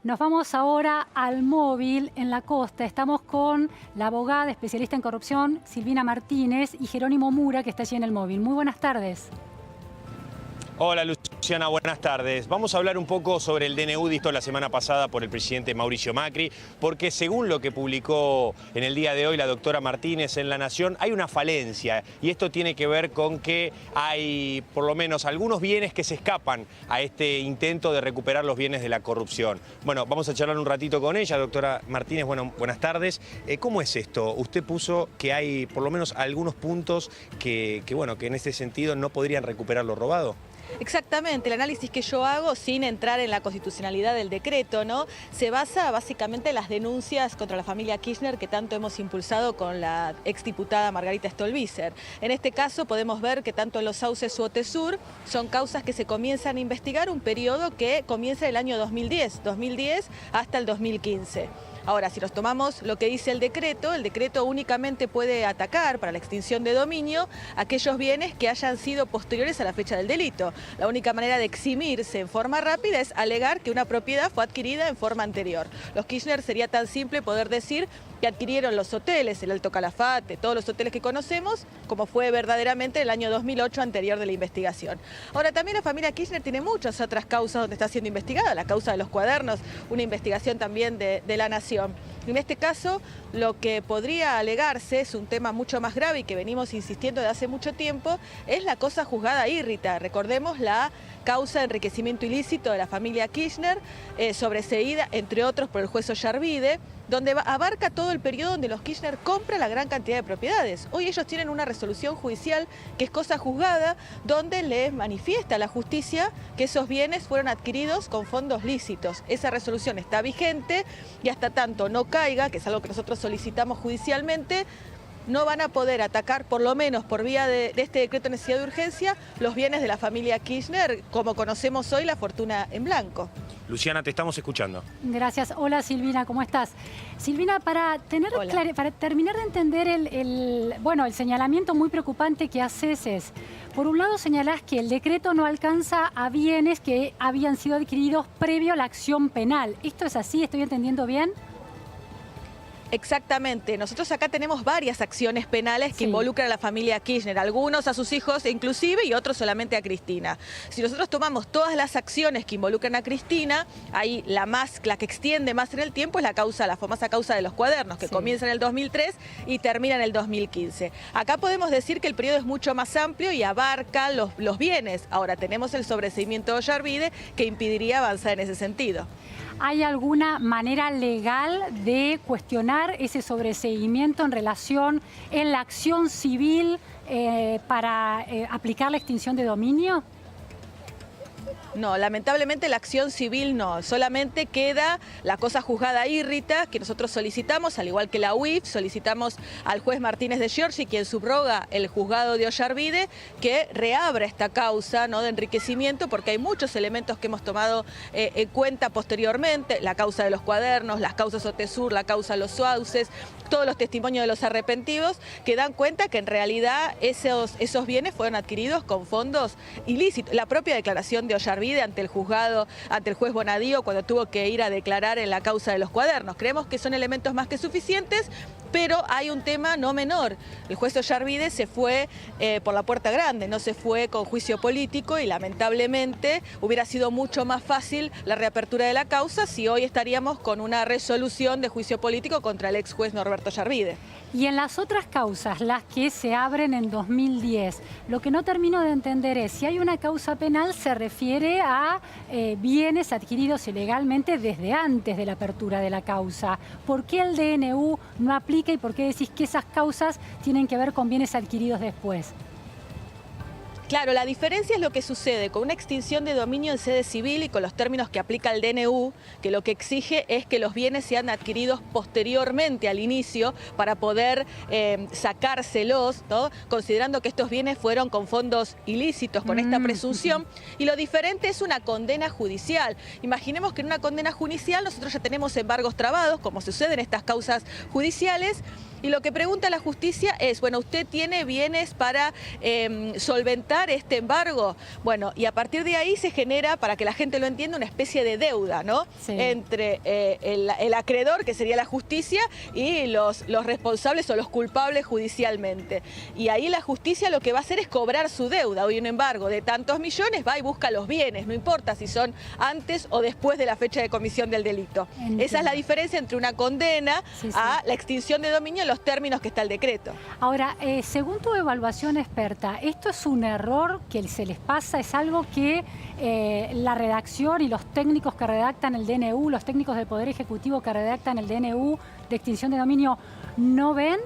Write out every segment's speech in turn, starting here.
Nos vamos ahora al móvil en la costa. Estamos con la abogada especialista en corrupción, Silvina Martínez, y Jerónimo Mura, que está allí en el móvil. Muy buenas tardes. Hola Luciana, buenas tardes. Vamos a hablar un poco sobre el DNU visto la semana pasada por el presidente Mauricio Macri, porque según lo que publicó en el día de hoy la doctora Martínez en La Nación, hay una falencia y esto tiene que ver con que hay por lo menos algunos bienes que se escapan a este intento de recuperar los bienes de la corrupción. Bueno, vamos a charlar un ratito con ella, doctora Martínez. Bueno, buenas tardes. ¿Cómo es esto? Usted puso que hay por lo menos algunos puntos que en este sentido no podrían recuperar lo robado. Exactamente, el análisis que yo hago, sin entrar en la constitucionalidad del decreto, ¿no?, se basa básicamente en las denuncias contra la familia Kirchner que tanto hemos impulsado con la exdiputada Margarita Stolbizer. En este caso podemos ver que tanto en los sauces u Otesur son causas que se comienzan a investigar un periodo que comienza el año 2010 hasta el 2015. Ahora, si nos tomamos lo que dice el decreto únicamente puede atacar para la extinción de dominio aquellos bienes que hayan sido posteriores a la fecha del delito. La única manera de eximirse en forma rápida es alegar que una propiedad fue adquirida en forma anterior. Los Kirchner sería tan simple poder decir que adquirieron los hoteles, el Alto Calafate, todos los hoteles que conocemos, como fue verdaderamente el año 2008 anterior de la investigación. Ahora, también la familia Kirchner tiene muchas otras causas donde está siendo investigada, la causa de los cuadernos, una investigación también de La Nación. En este caso, lo que podría alegarse es un tema mucho más grave y que venimos insistiendo desde hace mucho tiempo, es la cosa juzgada írrita. Recordemos la causa de enriquecimiento ilícito de la familia Kirchner, sobreseída, entre otros, por el juez Ollarvide, donde abarca todo el periodo donde los Kirchner compran la gran cantidad de propiedades. Hoy ellos tienen una resolución judicial que es cosa juzgada, donde les manifiesta a la justicia que esos bienes fueron adquiridos con fondos lícitos. Esa resolución está vigente y hasta tanto no caiga, que es algo que nosotros solicitamos judicialmente, no van a poder atacar, por lo menos por vía de este decreto de necesidad de urgencia, los bienes de la familia Kirchner, como conocemos hoy la fortuna en blanco. Luciana, te estamos escuchando. Gracias. Hola Silvina, ¿cómo estás? Silvina, para terminar de entender el señalamiento muy preocupante que haces es, por un lado señalás que el decreto no alcanza a bienes que habían sido adquiridos previo a la acción penal. ¿Esto es así? ¿Estoy entendiendo bien? Exactamente. Nosotros acá tenemos varias acciones penales que involucran a la familia Kirchner, algunos a sus hijos inclusive y otros solamente a Cristina. Si nosotros tomamos todas las acciones que involucran a Cristina, ahí la que extiende más en el tiempo es la famosa causa de los cuadernos, que comienza en el 2003 y termina en el 2015. Acá podemos decir que el periodo es mucho más amplio y abarca los bienes. Ahora tenemos el sobreseimiento de Ollarvide que impediría avanzar en ese sentido. ¿Hay alguna manera legal de cuestionar ese sobreseimiento en relación en la acción civil para aplicar la extinción de dominio? No, lamentablemente la acción civil no, solamente queda la cosa juzgada írrita que nosotros solicitamos, al igual que la UIF, solicitamos al juez Martínez de Giorgi, quien subroga el juzgado de Ollarvide, que reabra esta causa, ¿no?, de enriquecimiento, porque hay muchos elementos que hemos tomado en cuenta posteriormente, la causa de los cuadernos, las causas Otesur, la causa de los sauces, todos los testimonios de los arrepentidos, que dan cuenta que en realidad esos bienes fueron adquiridos con fondos ilícitos. La propia declaración de Ollarvide ante el juzgado, ante el juez Bonadío, cuando tuvo que ir a declarar en la causa de los cuadernos. Creemos que son elementos más que suficientes, pero hay un tema no menor. El juez Ollarvide se fue por la puerta grande, no se fue con juicio político y lamentablemente hubiera sido mucho más fácil la reapertura de la causa si hoy estaríamos con una resolución de juicio político contra el ex juez Norberto Ollarvide. Y en las otras causas, las que se abren en 2010, lo que no termino de entender es si hay una causa penal se refiere a bienes adquiridos ilegalmente desde antes de la apertura de la causa. ¿Por qué el DNU no aplica y por qué decís que esas causas tienen que ver con bienes adquiridos después? Claro, la diferencia es lo que sucede con una extinción de dominio en sede civil y con los términos que aplica el DNU, que lo que exige es que los bienes sean adquiridos posteriormente al inicio para poder sacárselos, ¿no?, considerando que estos bienes fueron con fondos ilícitos, con esta presunción. Y lo diferente es una condena judicial. Imaginemos que en una condena judicial nosotros ya tenemos embargos trabados, como sucede en estas causas judiciales, Y lo que pregunta la justicia es, bueno, ¿usted tiene bienes para solventar este embargo? Bueno, y a partir de ahí se genera, para que la gente lo entienda, una especie de deuda, ¿no? Sí. Entre el acreedor, que sería la justicia, y los responsables o los culpables judicialmente. Y ahí la justicia lo que va a hacer es cobrar su deuda. Hoy un embargo de tantos millones va y busca los bienes, no importa si son antes o después de la fecha de comisión del delito. Entiendo. Esa es la diferencia entre una condena a la extinción de dominio en los términos que está el decreto. Ahora, según tu evaluación experta, ¿esto es un error que se les pasa? ¿Es algo que la redacción y los técnicos que redactan el DNU, los técnicos del Poder Ejecutivo que redactan el DNU de extinción de dominio, no ven?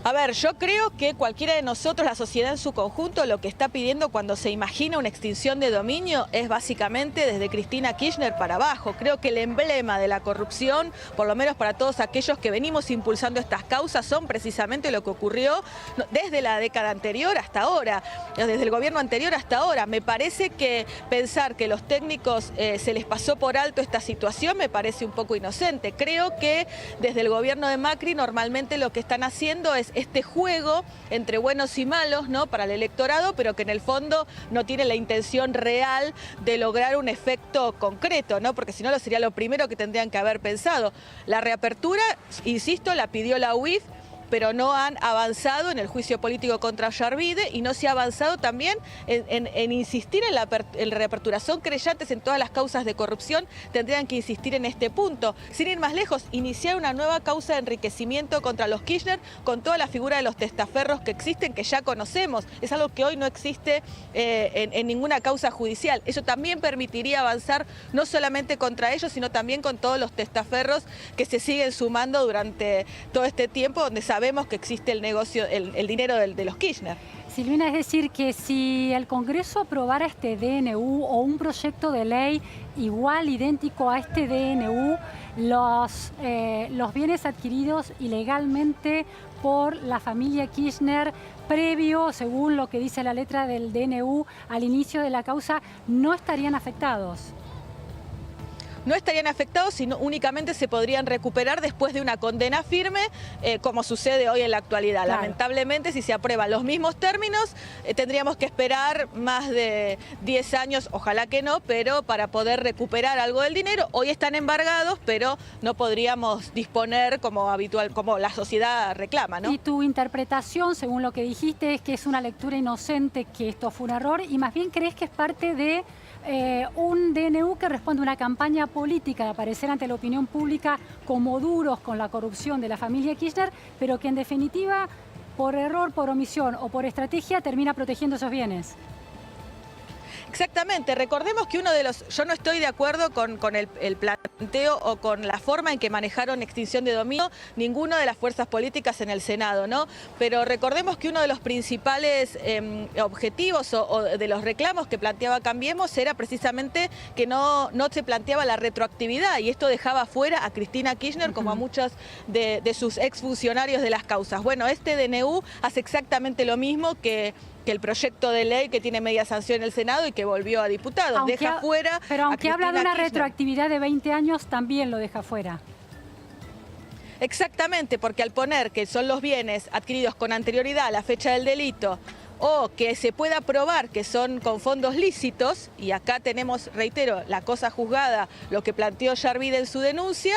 A ver, yo creo que cualquiera de nosotros, la sociedad en su conjunto, lo que está pidiendo cuando se imagina una extinción de dominio es básicamente desde Cristina Kirchner para abajo. Creo que el emblema de la corrupción, por lo menos para todos aquellos que venimos impulsando estas causas, son precisamente lo que ocurrió desde la década anterior hasta ahora, desde el gobierno anterior hasta ahora. Me parece que pensar que los técnicos se les pasó por alto esta situación me parece un poco inocente. Creo que desde el gobierno de Macri normalmente lo que están haciendo es este juego entre buenos y malos, ¿no?, para el electorado, pero que en el fondo no tiene la intención real de lograr un efecto concreto, ¿no?, porque si no, sería lo primero que tendrían que haber pensado. La reapertura, insisto, la pidió la UIF, pero no han avanzado en el juicio político contra Yarvide y no se ha avanzado también en insistir en la reapertura. Son creyentes en todas las causas de corrupción, tendrían que insistir en este punto. Sin ir más lejos, iniciar una nueva causa de enriquecimiento contra los Kirchner con toda la figura de los testaferros que existen, que ya conocemos. Es algo que hoy no existe en ninguna causa judicial. Eso también permitiría avanzar no solamente contra ellos, sino también con todos los testaferros que se siguen sumando durante todo este tiempo, donde sabemos que existe el negocio, el dinero de los Kirchner. Silvina, es decir, que si el Congreso aprobara este DNU o un proyecto de ley igual, idéntico a este DNU, los bienes adquiridos ilegalmente por la familia Kirchner previo, según lo que dice la letra del DNU, al inicio de la causa, no estarían afectados. No estarían afectados, sino únicamente se podrían recuperar después de una condena firme, como sucede hoy en la actualidad. Claro. Lamentablemente, si se aprueban los mismos términos, tendríamos que esperar más de 10 años, ojalá que no, pero para poder recuperar algo del dinero. Hoy están embargados, pero no podríamos disponer como habitual, como la sociedad reclama, ¿no? Y tu interpretación, según lo que dijiste, es que es una lectura inocente, que esto fue un error, y más bien crees que es parte de un DNU que responde a una campaña política de aparecer ante la opinión pública como duros con la corrupción de la familia Kirchner, pero que en definitiva, por error, por omisión o por estrategia, termina protegiendo esos bienes. Exactamente, recordemos que yo no estoy de acuerdo con el planteo o con la forma en que manejaron extinción de dominio ninguna de las fuerzas políticas en el Senado, ¿no? Pero recordemos que uno de los principales objetivos o de los reclamos que planteaba Cambiemos era precisamente que no se planteaba la retroactividad, y esto dejaba fuera a Cristina Kirchner como a muchos de sus exfuncionarios de las causas. Bueno, este DNU hace exactamente lo mismo que el proyecto de ley que tiene media sanción en el Senado y que volvió a diputados. Deja fuera. Pero aunque habla de una Kirchner. Retroactividad de 20 años, también lo deja fuera. Exactamente, porque al poner que son los bienes adquiridos con anterioridad a la fecha del delito, o que se pueda probar que son con fondos lícitos, y acá tenemos, reitero, la cosa juzgada, lo que planteó Yarvide en su denuncia,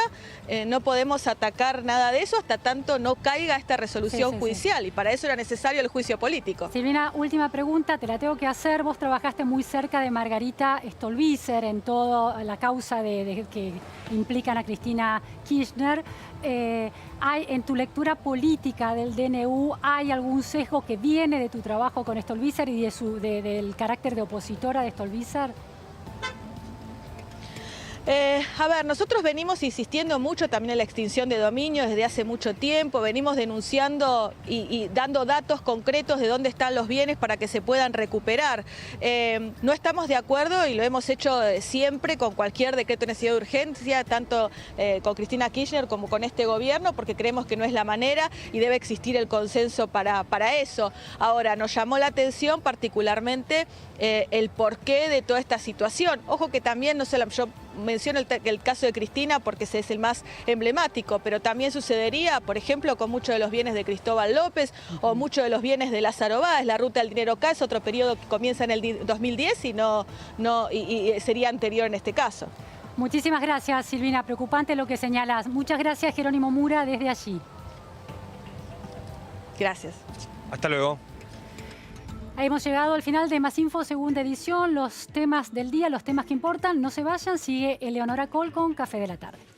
no podemos atacar nada de eso hasta tanto no caiga esta resolución judicial, y para eso era necesario el juicio político. Silvina, última pregunta, te la tengo que hacer. Vos trabajaste muy cerca de Margarita Stolbizer en toda la causa que implican a Cristina Kirchner. En tu lectura política del DNU, ¿hay algún sesgo que viene de tu trabajo con Stolbizer y del carácter de opositora de Stolbizer? A ver, nosotros venimos insistiendo mucho también en la extinción de dominio desde hace mucho tiempo, venimos denunciando y dando datos concretos de dónde están los bienes para que se puedan recuperar. No estamos de acuerdo, y lo hemos hecho siempre con cualquier decreto de necesidad de urgencia, tanto con Cristina Kirchner como con este gobierno, porque creemos que no es la manera y debe existir el consenso para eso. Ahora, nos llamó la atención particularmente el porqué de toda esta situación. Ojo que también, no sé, yo menciono el caso de Cristina porque ese es el más emblemático, pero también sucedería, por ejemplo, con muchos de los bienes de Cristóbal López o muchos de los bienes de Lázaro Báez. La ruta del dinero K es otro periodo que comienza en el 2010 y sería anterior en este caso. Muchísimas gracias, Silvina. Preocupante lo que señalas. Muchas gracias, Jerónimo Mura, desde allí. Gracias. Hasta luego. Hemos llegado al final de Más Info, segunda edición. Los temas del día, los temas que importan. No se vayan, sigue Eleonora Col con Café de la Tarde.